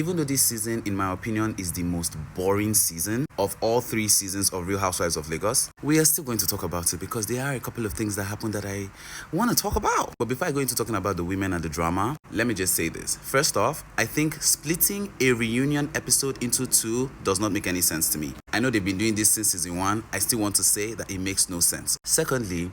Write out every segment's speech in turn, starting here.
Even though this season, in my opinion, is the most boring season of all 3 seasons of Real Housewives of Lagos, we are still going to talk about it because there are a couple of things that happened that I want to talk about. But before I go into talking about the women and the drama, let me just say this. First off, I think splitting a reunion episode into 2 does not make any sense to me. I know they've been doing this since season 1. I still want to say that it makes no sense. Secondly,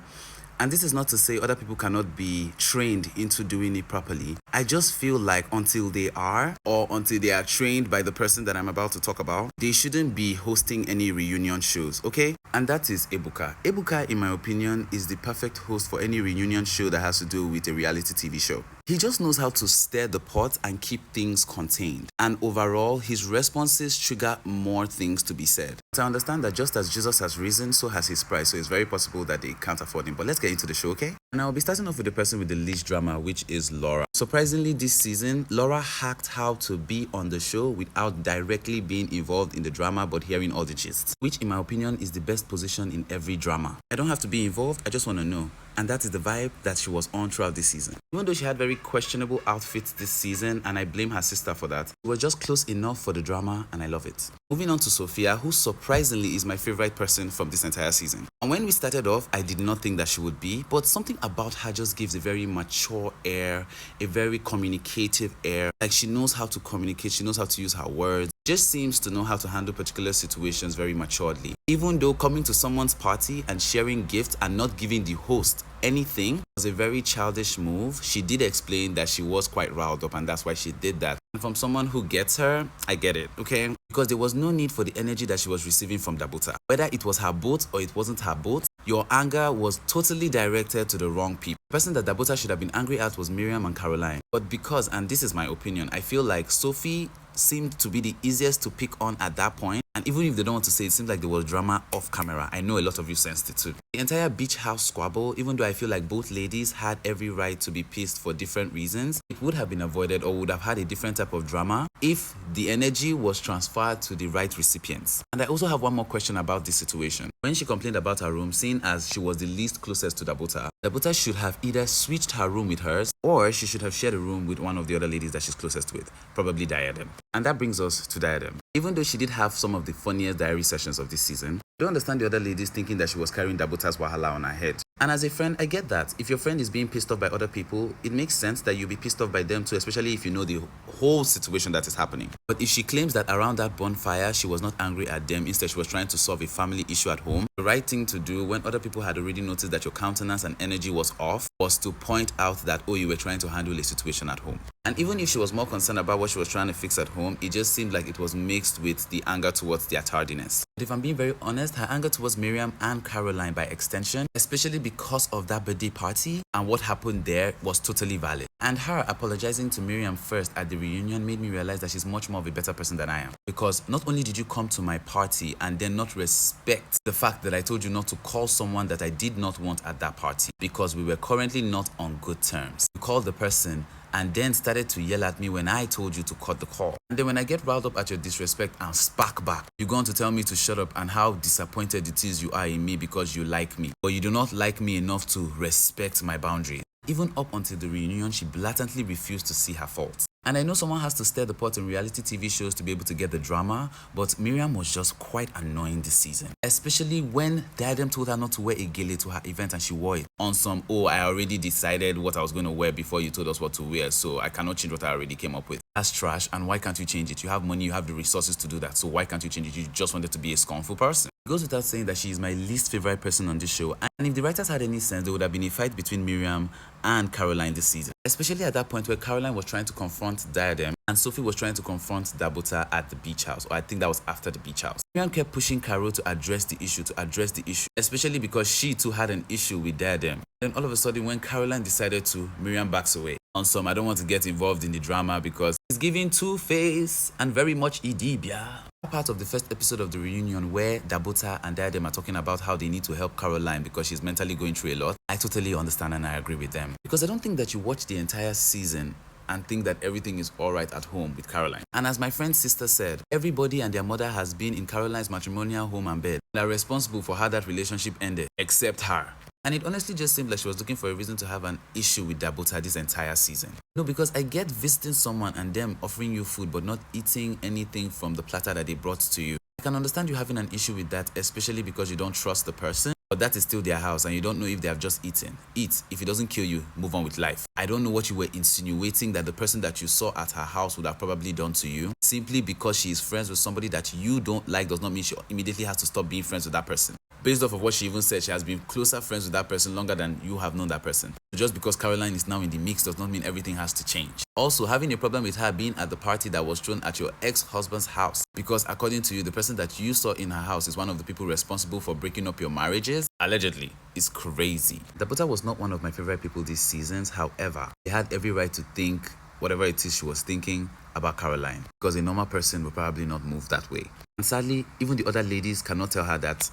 and this is not to say other people cannot be trained into doing it properly. I just feel like until they are, or until they are trained by the person that I'm about to talk about, they shouldn't be hosting any reunion shows, okay? And that is Ebuka. Ebuka, in my opinion, is the perfect host for any reunion show that has to do with a reality TV show. He just knows how to stir the pot and keep things contained. And overall, his responses trigger more things to be said. So I understand that just as Jesus has risen, so has his price. So it's very possible that they can't afford him. But let's get into the show, okay? And I'll be starting off with the person with the least drama, which is Laura. Surprisingly, this season, Laura hacked how to be on the show without directly being involved in the drama, but hearing all the gist, which in my opinion is the best position in every drama. I don't have to be involved, I just want to know. And that is the vibe that she was on throughout this season. Even though she had very questionable outfits this season, and I blame her sister for that, we were just close enough for the drama, and I love it. Moving on to Sophia, who surprisingly is my favorite person from this entire season. And when we started off, I did not think that she would be, but something about her just gives a very mature air, a very communicative air. Like she knows how to communicate, she knows how to use her words, just seems to know how to handle particular situations very maturely. Even though coming to someone's party and sharing gifts and not giving the host anything was a very childish move, she did explain that she was quite riled up and that's why she did that. And from someone who gets her, I get it, okay? Because there was no need for the energy that she was receiving from Dabuta. Whether it was her boat or it wasn't her boat, your anger was totally directed to the wrong people. The person that Dabuta should have been angry at was Miriam and Caroline. But because, and this is my opinion, I feel like Sophie seemed to be the easiest to pick on at that point. And even if they don't want to say it, seems like there was drama off camera. I know a lot of you sensed it too. The entire beach house squabble, even though I feel like both ladies had every right to be pissed for different reasons, it would have been avoided or would have had a different type of drama if the energy was transferred to the right recipients. And I also have one more question about this situation. When she complained about her room, seeing as she was the least closest to Dabuta, Dabuta should have either switched her room with hers or she should have shared a room with one of the other ladies that she's closest with, probably Diadem. And that brings us to Diadem. Even though she did have some of the funniest diary sessions of this season, I don't understand the other ladies thinking that she was carrying Dabuta's wahala on her head. And as a friend, I get that. If your friend is being pissed off by other people, it makes sense that you'll be pissed off by them too, especially if you know the whole situation that is happening. But if she claims that around that bonfire, she was not angry at them, instead she was trying to solve a family issue at home, the right thing to do when other people had already noticed that your countenance and energy was off was to point out that, oh, you were trying to handle a situation at home. And even if she was more concerned about what she was trying to fix at home, it just seemed like it was mixed with the anger towards their tardiness. But if I'm being very honest, her anger towards Miriam and Caroline by extension, especially because of that birthday party and what happened there, was totally valid. And her apologizing to Miriam first at the reunion made me realize that she's much more of a better person than I am. Because not only did you come to my party and then not respect the fact that I told you not to call someone that I did not want at that party because we were currently not on good terms. You called the person and then started to yell at me when I told you to cut the call. And then when I get riled up at your disrespect and spark back, you're going to tell me to shut up and how disappointed it is you are in me because you like me. But you do not like me enough to respect my boundaries. Even up until the reunion, she blatantly refused to see her faults. And I know someone has to stir the pot in reality TV shows to be able to get the drama, but Miriam was just quite annoying this season. Especially when Diadem told her not to wear a gele to her event and she wore it. On some, oh, I already decided what I was going to wear before you told us what to wear, so I cannot change what I already came up with. That's trash, and why can't you change it? You have money, you have the resources to do that, so why can't you change it? You just wanted to be a scornful person. It goes without saying that she is my least favorite person on this show, and if the writers had any sense, there would have been a fight between Miriam and Caroline this season. Especially at that point where Caroline was trying to confront Diadem and Sophie was trying to confront Dabuta at the beach house, or I think that was after the beach house. Miriam kept pushing Caro to address the issue, especially because she too had an issue with Diadem. Then all of a sudden when Caroline decided to, Miriam backs away. On some, I don't want to get involved in the drama because it's giving Two-Face and very much Idibia. Part of the first episode of the reunion where Dabuta and Diadem are talking about how they need to help Caroline because she's mentally going through a lot, I totally understand and I agree with them. Because I don't think that you watch the entire season and think that everything is all right at home with Caroline. And as my friend's sister said, everybody and their mother has been in Caroline's matrimonial home and bed and are responsible for how that relationship ended, except her. And it honestly just seemed like she was looking for a reason to have an issue with Dabota this entire season. No, because I get visiting someone and them offering you food but not eating anything from the platter that they brought to you. I can understand you having an issue with that, especially because you don't trust the person. But that is still their house and you don't know if they have just eaten. Eat. If it doesn't kill you, move on with life. I don't know what you were insinuating that the person that you saw at her house would have probably done to you. Simply because she is friends with somebody that you don't like does not mean she immediately has to stop being friends with that person. Based off of what she even said, she has been closer friends with that person longer than you have known that person. Just because Caroline is now in the mix does not mean everything has to change. Also, having a problem with her being at the party that was thrown at your ex-husband's house because according to you, the person that you saw in her house is one of the people responsible for breaking up your marriages, allegedly, is crazy. Dabota was not one of my favorite people this season. However, they had every right to think whatever it is she was thinking about Caroline, because a normal person would probably not move that way. And sadly, even the other ladies cannot tell her that.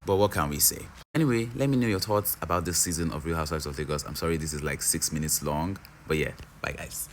But what can we say? Anyway, let me know your thoughts about this season of Real Housewives of Lagos. I'm sorry this is like 6 minutes long, but yeah, bye guys.